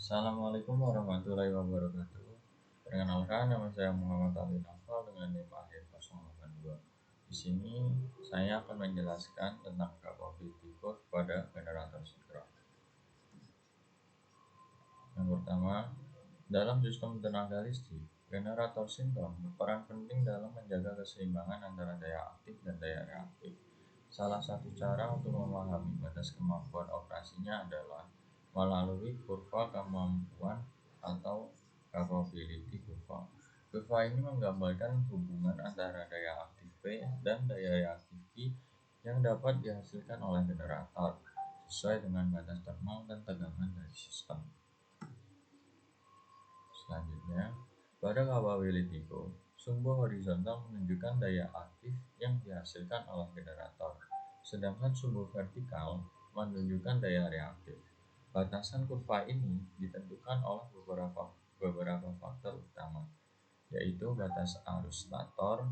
Assalamualaikum warahmatullahi wabarakatuh. Perkenalkan, nama saya Muhammad Ali Nafal dengan NIM akhir 082. Di sini saya akan menjelaskan tentang capability curve pada generator sinkron. Yang pertama, dalam sistem tenaga listrik, generator sinkron berperan penting dalam menjaga keseimbangan antara daya aktif dan daya reaktif. Salah satu cara untuk memahami batas kemampuan operasinya adalah melalui kurva kemampuan atau capability kurva. Kurva ini menggambarkan hubungan antara daya aktif P dan daya reaktif Q yang dapat dihasilkan oleh generator sesuai dengan batas thermal dan tegangan dari sistem. Selanjutnya, pada capability curve, sumbu horizontal menunjukkan daya aktif yang dihasilkan oleh generator, sedangkan sumbu vertikal menunjukkan daya reaktif. Batasan kurva ini ditentukan oleh beberapa faktor utama, yaitu batas arus stator,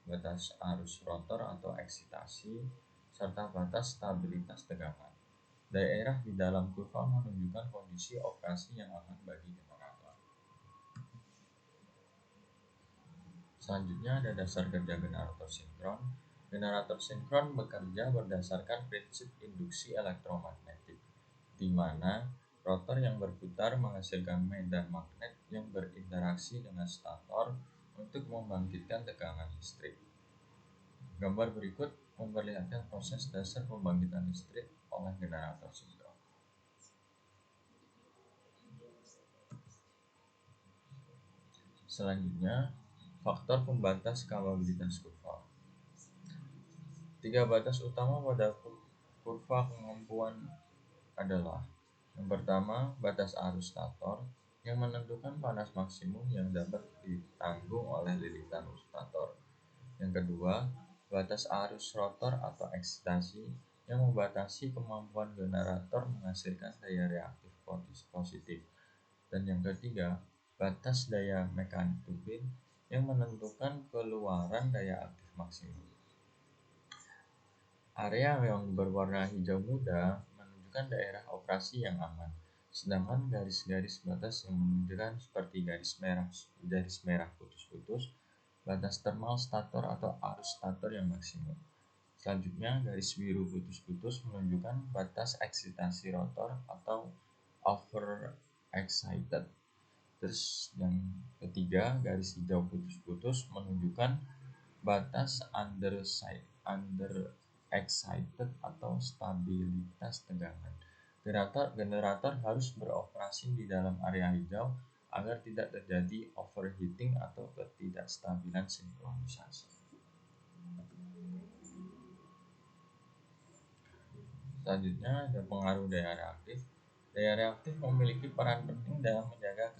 batas arus rotor atau eksitasi, serta batas stabilitas tegangan. Daerah di dalam kurva menunjukkan kondisi operasi yang aman bagi generator. Selanjutnya ada dasar kerja generator sinkron. Generator sinkron bekerja berdasarkan prinsip induksi elektromagnetik, di mana rotor yang berputar menghasilkan medan magnet yang berinteraksi dengan stator untuk membangkitkan tegangan listrik. Gambar berikut memperlihatkan proses dasar pembangkitan listrik oleh generator sinkron. Selanjutnya, faktor pembatas kapabilitas kurva. Tiga batas utama pada kurva kemampuan adalah: yang pertama, batas arus stator yang menentukan panas maksimum yang dapat ditanggung oleh lilitan stator. Yang kedua, batas arus rotor atau eksitasi yang membatasi kemampuan generator menghasilkan daya reaktif positif. Dan yang ketiga, batas daya mekanik turbin yang menentukan keluaran daya aktif maksimum. Area yang berwarna hijau muda menunjukkan daerah operasi yang aman, sedangkan garis-garis batas yang menunjukkan seperti garis merah putus-putus batas thermal stator atau arus stator yang maksimum. Selanjutnya, garis biru putus-putus menunjukkan batas eksitasi rotor atau overexcited. Terus yang ketiga, garis hijau putus-putus menunjukkan batas underexcited atau stabilitas tegangan. Generator harus beroperasi di dalam area hijau agar tidak terjadi overheating atau ketidakstabilan sinkronisasi. Selanjutnya ada pengaruh daya reaktif. Daya reaktif memiliki peran penting dalam menjaga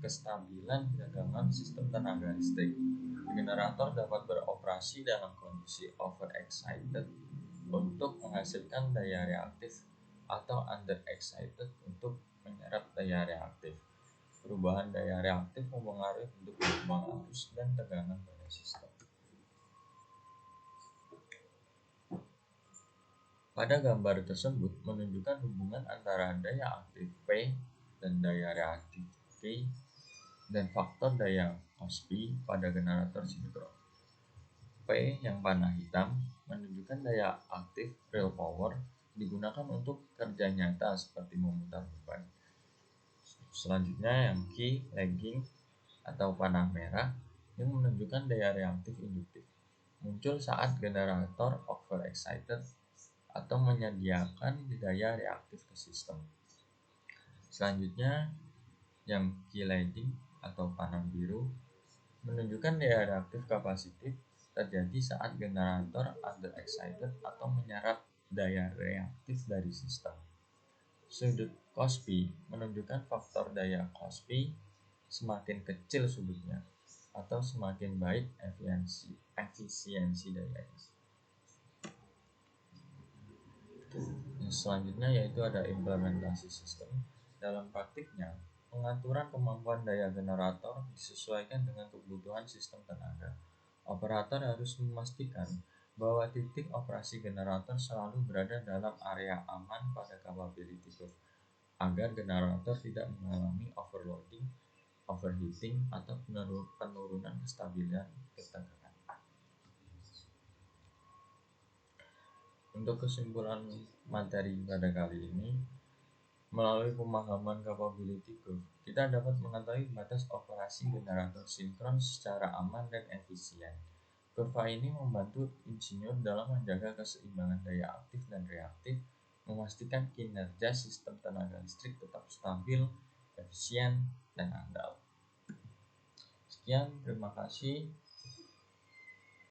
kestabilan tegangan sistem tenaga listrik. Generator dapat beroperasi dalam kondisi overexcited untuk menghasilkan daya reaktif atau underexcited untuk menyerap daya reaktif. Perubahan daya reaktif mempengaruhi bentuk gelombang arus dan tegangan pada sistem. Pada gambar tersebut menunjukkan hubungan antara daya aktif P dan daya reaktif Q dan faktor daya Cosby pada generator sinkron. P yang panah hitam menunjukkan daya aktif real power digunakan untuk kerja nyata seperti memutar beban. Selanjutnya yang Q lagging atau panah merah yang menunjukkan daya reaktif induktif, muncul saat generator overexcited atau menyediakan daya reaktif ke sistem. Selanjutnya yang Q leading atau panah biru menunjukkan daya reaktif kapasitif terjadi saat generator underexcited atau menyerap daya reaktif dari sistem. Sudut Cosby menunjukkan faktor daya Cosby semakin kecil sudutnya atau semakin baik efisiensi dayanya. Selanjutnya yaitu ada implementasi sistem. Dalam praktiknya, pengaturan kemampuan daya generator disesuaikan dengan kebutuhan sistem tenaga. Operator harus memastikan bahwa titik operasi generator selalu berada dalam area aman pada capability curve agar generator tidak mengalami overloading, overheating, atau penurunan kestabilan ketegangan. Untuk kesimpulan materi pada kali ini, melalui pemahaman capability curve, kita dapat mengetahui batas operasi generator sinkron secara aman dan efisien. Kurva ini membantu insinyur dalam menjaga keseimbangan daya aktif dan reaktif, memastikan kinerja sistem tenaga listrik tetap stabil, efisien, dan andal. Sekian, terima kasih.